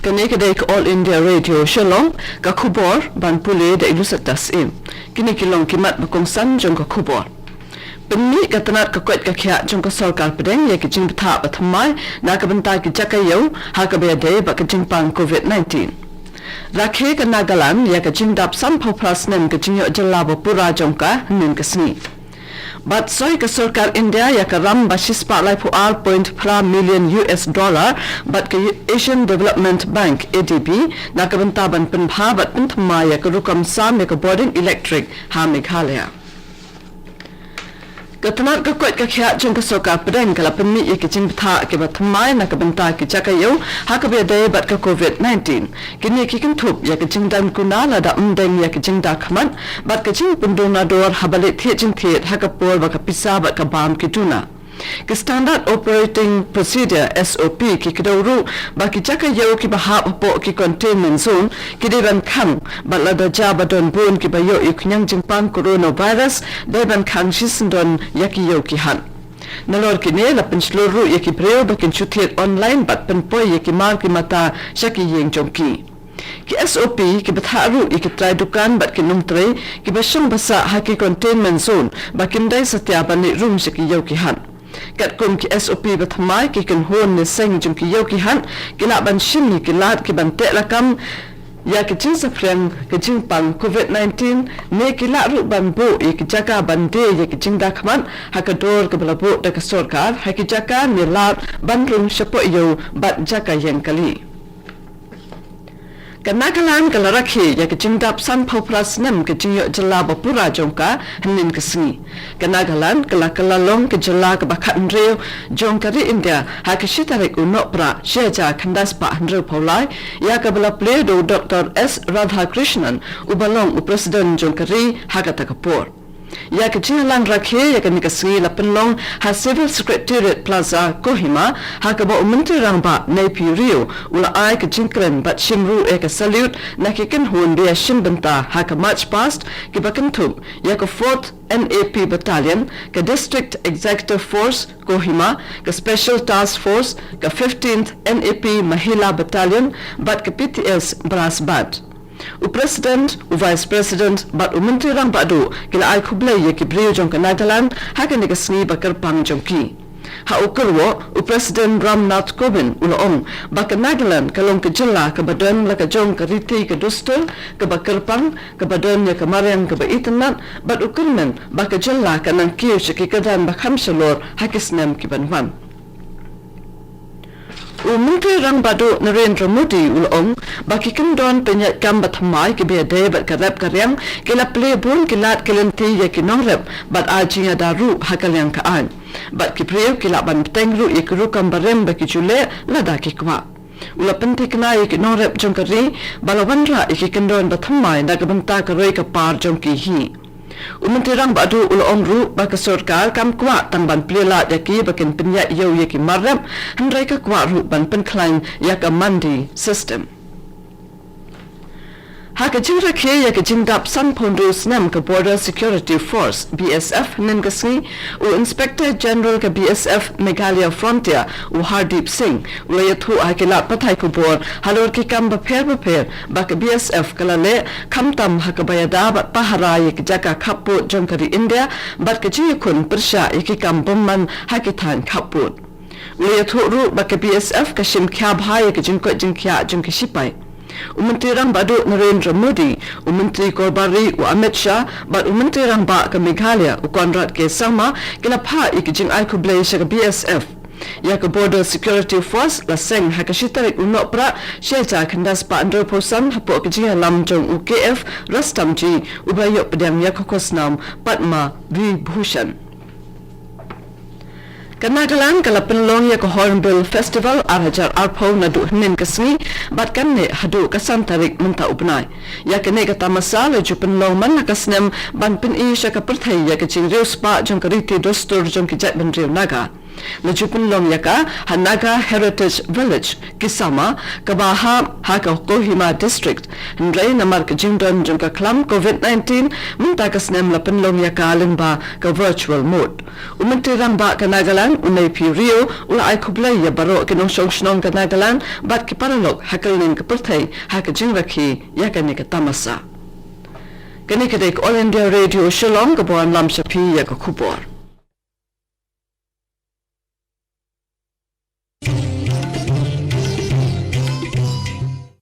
Kani kedai ke All India Radio Shalom ka khubor ban pule da ilusat tasim. Kini kilong kimat bakongsan jong ka khubor. Penni ka tanat ka kwet ka khya jong ka sarkar pedeng ya ki jing tha bathamai na ka banta ki jakayo ha ka be de ba ka jing pang COVID-19. Rakhe ka Nagaland ya ka jing dap sam phau prasnem ka jing yo jalabo pura jong ka nin ka sni. But soy ka sarkar India ya ka ram basis pa lai $4.5 million but ka Asian Development Bank ADB na ka bantaban penpha bat penthma ya ka rukam sam ya ka boarding electric ha Meghalaya. Katanat ka kwet ka khya jong ka sarkar pedeng kala penni ya ki jing tha ke bathmai na ka banta ki jakayo ha ka be de bat ka COVID-19 kini ki kin thup ya ka jing dan kunala da umdeng ya ki jing da khaman bat ka jing pundona dor habale the jing the ha ka por ba ka pisa ba ka bam ki tuna ki standard operating procedure SOP ki kidawru ba ki jakayo ki ba ha po ki containment zone ki de ban khang ba la da ja ba don bun ki ba yo iknyang jing pang coronavirus de ban khang shisndon ya ki yo ki han nalor ki ne la pensluru ya ki preo ba kin chuthiet online bat pen po ya ki mar ki mata shaki yeng jongki ki SOP ki batharu ki try dukan bat ki numtre ki ba shung basa ha ki containment zone ba kin dai satya ban ni room shaki yo ki han kat kum ki SOP bathamai ki kan hon ne seng jum ki yo ki han ki la ban shin ni ki lat ki ban te lakam ya ki chin sa freng ki jing pang COVID-19 ne ki la ru ban bo ki jaka ban de ya ki jing da khman ha ka dor ka bala bo da ka sarkar ha ki jaka ni lat ban rum shapo yo bat jaka yen kali Nagaland ka larakhi ya ka jing dap san phau pras nam ka jing yo jala ba pura jongka hanin ka sni Nagaland ka long ka jala ka bakhat nreu jong ka ri India ha ka shitare ku no pra sheja khandas pa hanre phaulai ya ka bala play do Dr. S Radhakrishnan ubalong president jong ka ri ha ka takapur ya ka jing lang rakhe ya ka nikasri la penlong ha civil secretariat plaza Kohima ha ka ba umntri rangba nei rio ula ai ka jingkren bat shimru e ka salute na ki ken hun be shim banta ha ka march past ki ba kan thup ya ka 4th NAP battalion ka district executive force Kohima ka special task force ka 15th NAP mahila battalion bat ka PTS Brasbat President, Vice President, but Menteri Rang Badu, kila ai kublai ye kibriyo jong ka Nagaland, haka ni ka sni bakar pang jong ki. Ha ukurwo, President Ramnath Kovind uloong, baka Nagaland kalong ka jila ka badan la ka jong ka riti ka dustul, ka bakar pang, ka badan ya ka mariang ka ba itanat, but ukurmen baka jila ka nang kiyo siya kikadan bakam salor hakisnem ki banwan. Menteri Rang Badu Narendra Modi ulong baki kendon penyat gambat hamai ki be de bat karap karyang kila play bun kilat kelenti ya ki nongrep bat ajinga daru hakalyang kaan bat ki preu kila ban tengru ikru kambarem baki chule lada ki kwa ula pentikna ki nongrep jongkari balawandra ki kendon bathamai nagabanta karoi ka par jongki hi Menteri Rang Badu ulong ru baka sarkar kam kwa tang ban plela yaki bakin penya yo yaki marrem handrai ka kwa ru ban penklang yaka mandi system Haka jingra ke ya ka jingdap san pondus nam ka Border Security Force BSF nin ka sni u Inspector General ka BSF Meghalaya Frontier u Hardeep Singh u yathu akila pathai ko bor halor ki kam ba pher ba ka BSF kala le khamtam haka bayada ba pahara ya ki jaka khappo jongkari India bat ka ji kun persha ki kam bomman hakithan khappo u yathu ru ba ka BSF ka shim kya bhai ka jingko jingkya jingki sipai Menteri Rang Badu Narendra Modi, Menteri Korbari u Amit Shah, bat Menteri Rang Ba ke Meghalaya u Konrad ke Sama kila pha ikijing ai kublai sha BSF. Ya ke Border Security Force la seng ha ka shitarik u nopra shelta kandas pa under posan hapo ikijing lam jong u KF Rastamji u bayo pedang ya kokosnam Padma Vibhushan. Nagaland kala penlong ya ko Hornbill Festival arhajar arpo na du hnin kasni bat kanne hadu kasan tarik munta upnai ya kene kata masala ju penlong man kasnem ban pin i sha ka perthai ya ka ching reus pa jong ka riti dostur jong ki jat ban reu naga Lajupin long yaka Hanaga Heritage Village Kisama Kabaha Haka Kohima District Ndray namar ka jingdon jungka klam COVID-19 muntakas nem lapin long yaka alimba ka virtual mode. Umentirang ba ka Nagaland unay Rio ula ay kublay ya baro kinong shnong ka Nagaland bat kiparalog hakalin ka pertay haka jingraki yaka ni ka tamasa. Kani kadek All India Radio Shillong kabuan lam shapi ya ka kubor.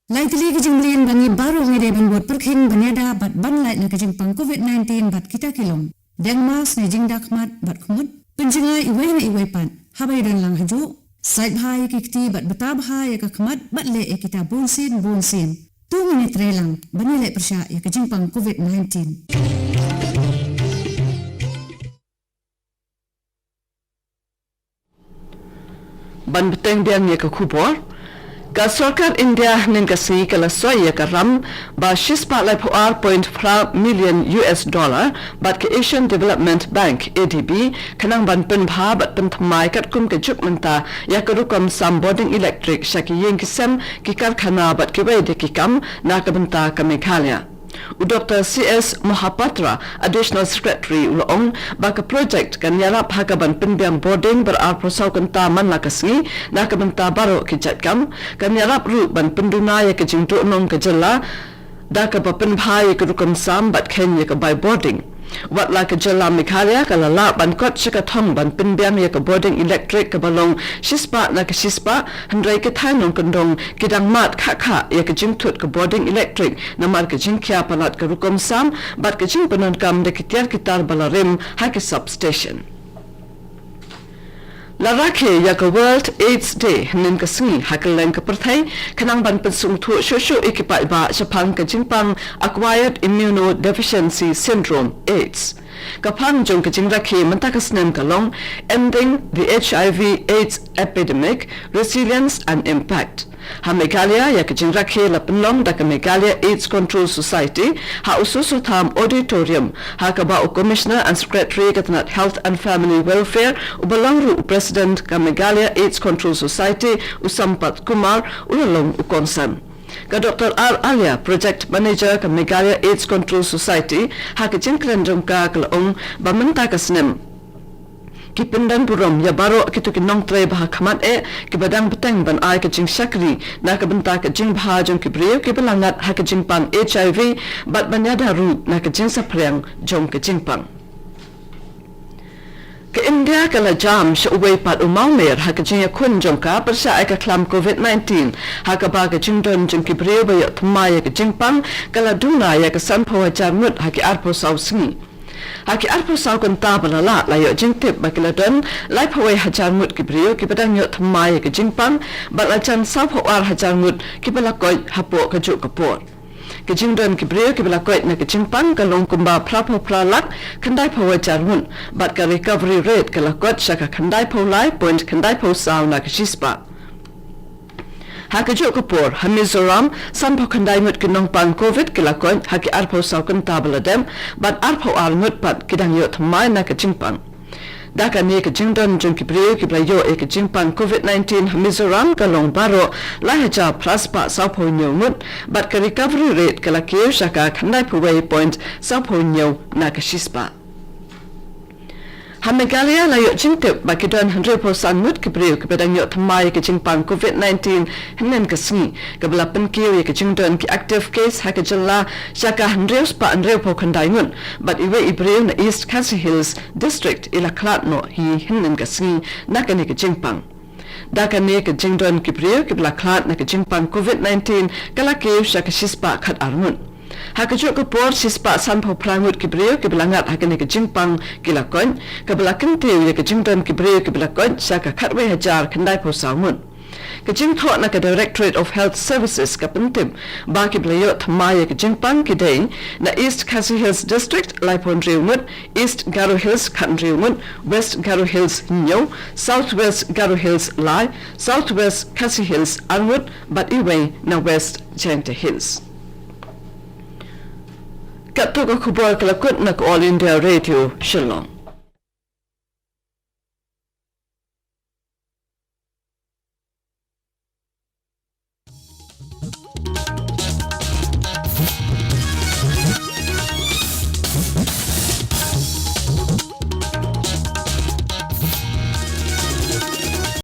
Laitli kajing belian bangi baru ngede ban buat perkhing banyada bat ban lait na kajing pang COVID-19 bat kita kilong. Deng mas na jing dakmat bat kumut. Penjinga iway na iway pan. Habay dan lang haju. Sait hai kikti bat betab hai ya kakmat bat le e kita bunsin. 2 minit relang banilai persya ya kajing pang COVID-19. Ban beteng biang ya ka kubor. Ka Sarkar India nin ka si kala soya ka ram ba shispa lai $4.4 million bat ka Asian Development Bank ADB kanang ban pen bha bat pen thamai kat kum ka juk manta ya ka rukam sam boarding electric shaki yeng kisem ki karkhana bat ki wei de ki kam na ka banta ka Meghalaya. Dr. C.S. Mohapatra, Additional Secretary Ulong, baka project kan yarap hakaban pinbiang boarding berarprosaw kanta man lakasngi, nakabanta baro kijatkam, kan yarap ru ban pendunaya kajingtu nong kajala, daka ba pinbhaya kadukam sam bat kenya ka by boarding. Wat la ka jala Meghalaya ka lala ban kot shika thong ban pinbiang ya ka boarding electric ka balong shispa na ka shispa handrai ka thainong kandong kidang mat kha ya ka jingtut ka boarding electric na mar ka jingkya palat ka rukom sam bat ka jing panon kam de kityar kitar balarim ha ka substation. Larake ya ka World AIDS Day nin ka singi hakalang ka perthai kanang ban pensung thu shosho ikipa ba Japan ka jingpang acquired immunodeficiency syndrome AIDS. Kapang jong ka jingraki mantakas nem kalong ending the HIV AIDS epidemic, resilience and impact. Ha Meghalaya ya ka jingraki la penlong da ka Meghalaya AIDS Control Society ha ususu tham auditorium ha ka ba Commissioner and Secretary katanat Health and Family Welfare ubalong ru President ka Meghalaya AIDS Control Society Usampat Kumar ulalong ukonsan. Ka Dr. R. Alia, Project Manager ka Meghalaya AIDS Control Society ha ka jingkrenjong ka kalaong bamenta ka snem Kipindan burom ya baro kitu kinong tray baha kamat kibadang beteng ban ay ka jing shakri na ka benta ka jing baha jong kibriyo kibalangat ha ka jing pang HIV bat banyada ru na ka jing sapriang jong ka jing pang. Ka India kala jam sa uway pat umawmer ha ka jing yakun jong ka persa ay ka klam COVID-19 ha ka ba ka jing don jong kibriyo bayo tumaya ka jing pang kala duna ya ka sanpo hajar ngut ha ki arpo saw singi. Haki arpo saw kan tabala la layo jingtip bakiladon lai pawai hajar ngut kibriyo kibadang yot thamaya ka jingpang bat lajan saw pawar hajar ngut kibalakoy hapo ka juk kapor. Ka jingdon kibriyo kibalakoy na ka jingpang kalong kumba prapo pralak kandai pawai jar ngut bat ka recovery rate kalakot syaka kandai pawlai point kandai paw saw na ka shispa. Haki juk kapor ha Mizoram sanpo kandai ngut kinong pang COVID kilakon haki arpo saw kan tabaladem bat arpo al ngut pat kidang yot thamay na ka jingpang. Daka ni ka jingdon jong kibriyo kiblayo ka jingpang COVID-19 ha Mizoram kalong baro lahaja plus pa saw po nyo ngut bat ka recovery rate kalakir syaka kandai paway point saw po nyo na ka shispa. Ha Meghalaya layo jingtip bakidon 100% ngut kibriyo kibadang yot thamay ka jingpang COVID-19 hinen ka singi kabala penkiyo ka jingdon ki active case ha ka jala syaka 100 pa 100 po kandai ngut bat iwe ibriyo na East Khasi Hills District ila klatno hi hinen ka singi na ka ni ka jingpang. Daka ni ka jingdon kibriyo kibala klat na ka jingpang COVID-19 kalakiyo syaka shispa khat arngut. Haka juk kapor sispa sanpo prangut kibriyo kibilangat haka ni ka jingpang kilakon kabalakan tiyo ya ka jingdon kibriyo kibilakon syaka katwe hajar kandai po sawngun. Ka jingthok na ka Directorate of Health Services ka pentib ba kiblayo thamaya ka jingpang kiday na East Khasi Hills District laipon riungut, East Garo Hills kan riungut, West Garo Hills nyo, Southwest Garo Hills lai, Southwest Khasi Hills angut bat iwe na West Jente Hills. Kato ka kubor kalakot na All India Radio Shillong.